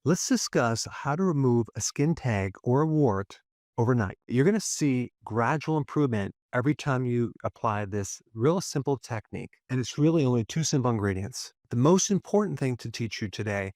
Let's discuss how to remove a skin tag or a wart overnight. You're going to see gradual improvement every time you apply this real simple technique. And it's really only two simple ingredients. The most important thing to teach you today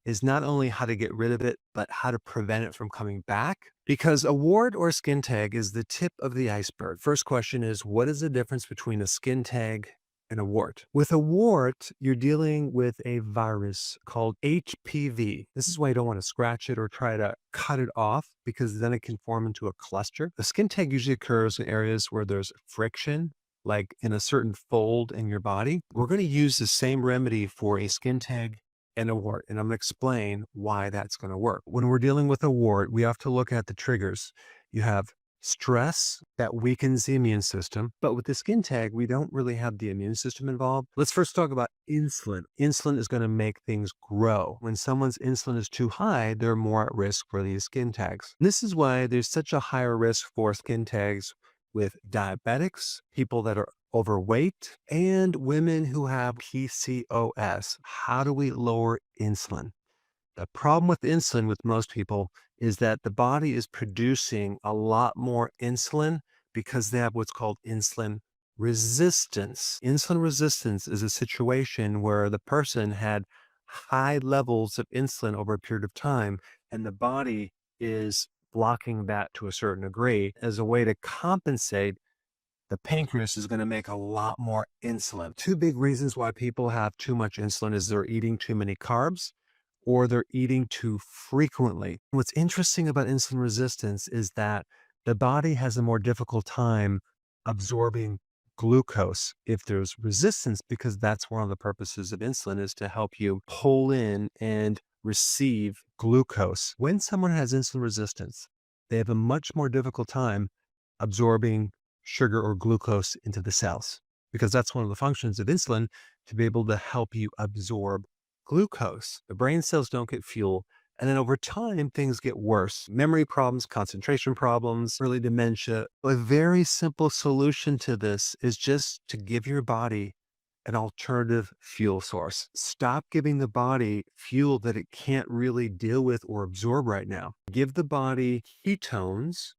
is not only how to get rid of it, but how to prevent it from coming back. Because a wart or skin tag is the tip of the iceberg. First question is, what is the difference between a skin tag and a wart? With a wart, you're dealing with a virus called HPV. This is why you don't want to scratch it or try to cut it off because then it can form into a cluster. The skin tag usually occurs in areas where there's friction, like in a certain fold in your body. We're going to use the same remedy for a skin tag and a wart, and I'm going to explain why that's going to work. When we're dealing with a wart, we have to look at the triggers. You have stress that weakens the immune system, but with the skin tag, we don't really have the immune system involved. Let's first talk about insulin. Insulin is going to make things grow. When someone's insulin is too high, they're more at risk for these skin tags. This is why there's such a higher risk for skin tags with diabetics, people that are overweight, and women who have PCOS. How do we lower insulin? The problem with insulin with most people is that the body is producing a lot more insulin because they have what's called insulin resistance. Insulin resistance is a situation where the person had high levels of insulin over a period of time, and the body is blocking that to a certain degree as a way to compensate. The pancreas is going to make a lot more insulin. Two big reasons why people have too much insulin is they're eating too many carbs or they're eating too frequently. What's interesting about insulin resistance is that the body has a more difficult time absorbing glucose if there's resistance, because that's one of the purposes of insulin is to help you pull in and receive glucose. When someone has insulin resistance, they have a much more difficult time absorbing sugar or glucose into the cells, because that's one of the functions of insulin, to be able to help you absorb glucose. The brain cells don't get fuel. And then over time, things get worse. Memory problems, concentration problems, early dementia. A very simple solution to this is just to give your body an alternative fuel source. Stop giving the body fuel that it can't really deal with or absorb right now. Give the body ketones,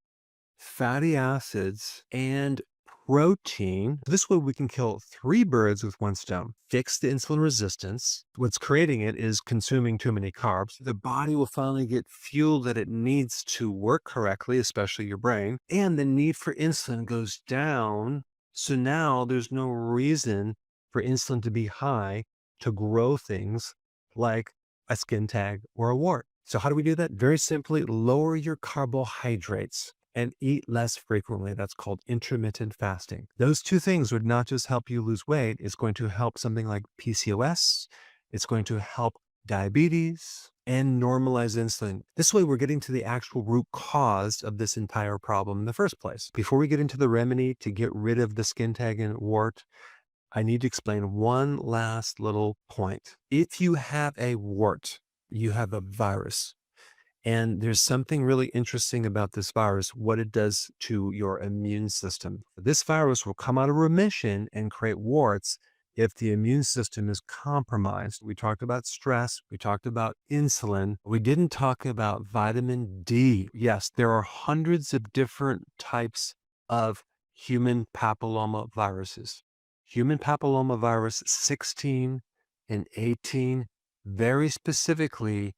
fatty acids, and protein. This way we can kill three birds with one stone. Fix the insulin resistance. What's creating it is consuming too many carbs. The body will finally get fuel that it needs to work correctly, especially your brain, and the need for insulin goes down. So now there's no reason for insulin to be high to grow things like a skin tag or a wart. So how do we do that? Very simply, lower your carbohydrates and eat less frequently. That's called intermittent fasting. Those two things would not just help you lose weight, it's going to help something like PCOS, it's going to help diabetes, and normalize insulin. This way, we're getting to the actual root cause of this entire problem in the first place. Before we get into the remedy to get rid of the skin tag and wart, I need to explain one last little point. If you have a wart, you have a virus. And there's something really interesting about this virus, what it does to your immune system. This virus will come out of remission and create warts if the immune system is compromised. We talked about stress. We talked about insulin. We didn't talk about vitamin D. Yes, there are hundreds of different types of human papilloma viruses. Human papilloma virus 16 and 18, very specifically,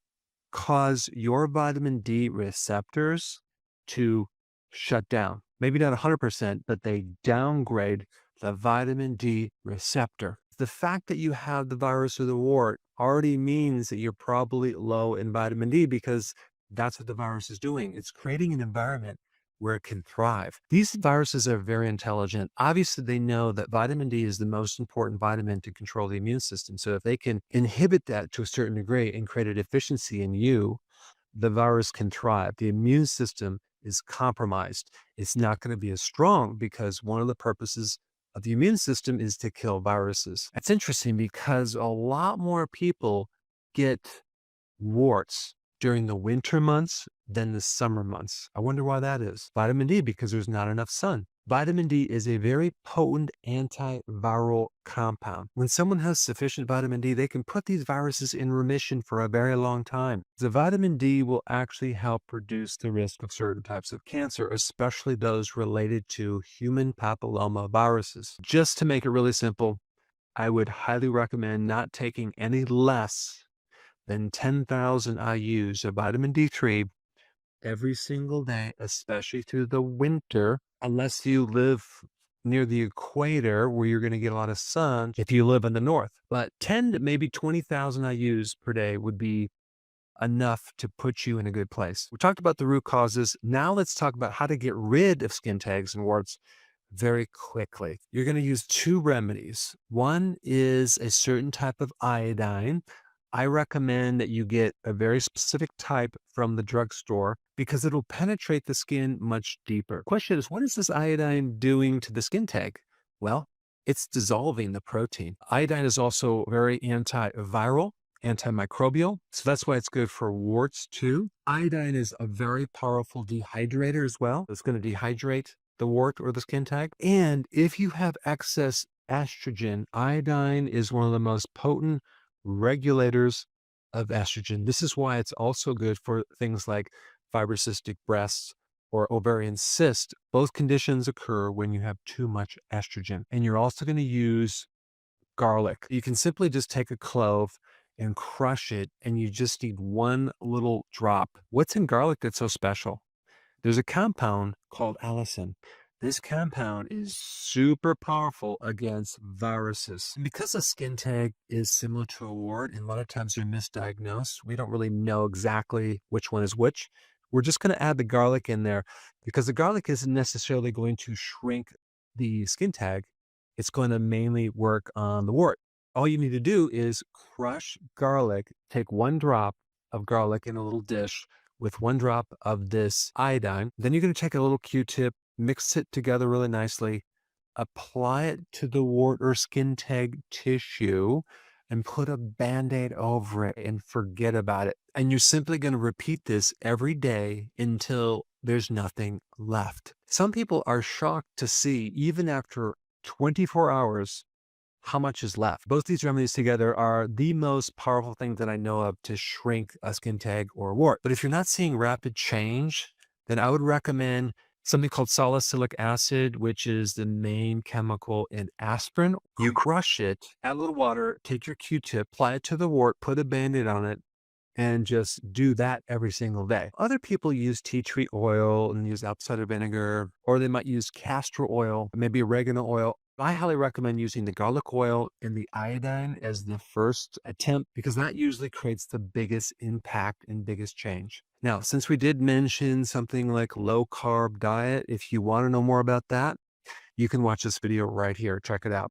cause your vitamin D receptors to shut down. Maybe not 100%, but they downgrade the vitamin D receptor. The fact that you have the virus or the wart already means that you're probably low in vitamin D, because that's what the virus is doing. It's creating an environment where it can thrive. These viruses are very intelligent. Obviously, they know that vitamin D is the most important vitamin to control the immune system. So if they can inhibit that to a certain degree and create a deficiency in you, the virus can thrive. The immune system is compromised. It's not going to be as strong, because one of the purposes of the immune system is to kill viruses. It's interesting because a lot more people get warts during the winter months than the summer months. I wonder why that is. Vitamin D, because there's not enough sun. Vitamin D is a very potent antiviral compound. When someone has sufficient vitamin D, they can put these viruses in remission for a very long time. The vitamin D will actually help reduce the risk of certain types of cancer, especially those related to human papillomaviruses. Just to make it really simple, I would highly recommend not taking any less than 10,000 IUs of vitamin D3 every single day, especially through the winter, unless you live near the equator where you're going to get a lot of sun if you live in the north. But 10 to maybe 20,000 IUs per day would be enough to put you in a good place. We talked about the root causes. Now let's talk about how to get rid of skin tags and warts very quickly. You're going to use two remedies. One is a certain type of iodine. I recommend that you get a very specific type from the drugstore because it'll penetrate the skin much deeper. Question is, what is this iodine doing to the skin tag? Well, it's dissolving the protein. Iodine is also very antiviral, antimicrobial, so that's why it's good for warts too. Iodine is a very powerful dehydrator as well. It's going to dehydrate the wart or the skin tag. And if you have excess estrogen, iodine is one of the most potent regulators of estrogen. This is why it's also good for things like fibrocystic breasts or ovarian cyst. Both conditions occur when you have too much estrogen. And you're also going to use garlic. You can simply just take a clove and crush it, and you just need one little drop. What's in garlic that's so special? There's a compound called allicin. This compound is super powerful against viruses. And because a skin tag is similar to a wart, and a lot of times they're misdiagnosed, we don't really know exactly which one is which. We're just going to add the garlic in there because the garlic isn't necessarily going to shrink the skin tag. It's going to mainly work on the wart. All you need to do is crush garlic, take one drop of garlic in a little dish with one drop of this iodine. Then you're going to take a little Q-tip, mix it together really nicely, apply it to the wart or skin tag tissue, and put a Band-Aid over it and forget about it. And you're simply going to repeat this every day until there's nothing left. Some people are shocked to see, even after 24 hours, how much is left. Both these remedies together are the most powerful thing that I know of to shrink a skin tag or a wart. But if you're not seeing rapid change, then I would recommend something called salicylic acid, which is the main chemical in aspirin. You crush it, add a little water, take your Q-tip, apply it to the wart, put a Band-Aid on it, and just do that every single day. Other people use tea tree oil and use apple cider vinegar, or they might use castor oil, maybe oregano oil. I highly recommend using the garlic oil and the iodine as the first attempt because that usually creates the biggest impact and biggest change. Now, since we did mention something like low carb diet, if you want to know more about that, you can watch this video right here. Check it out.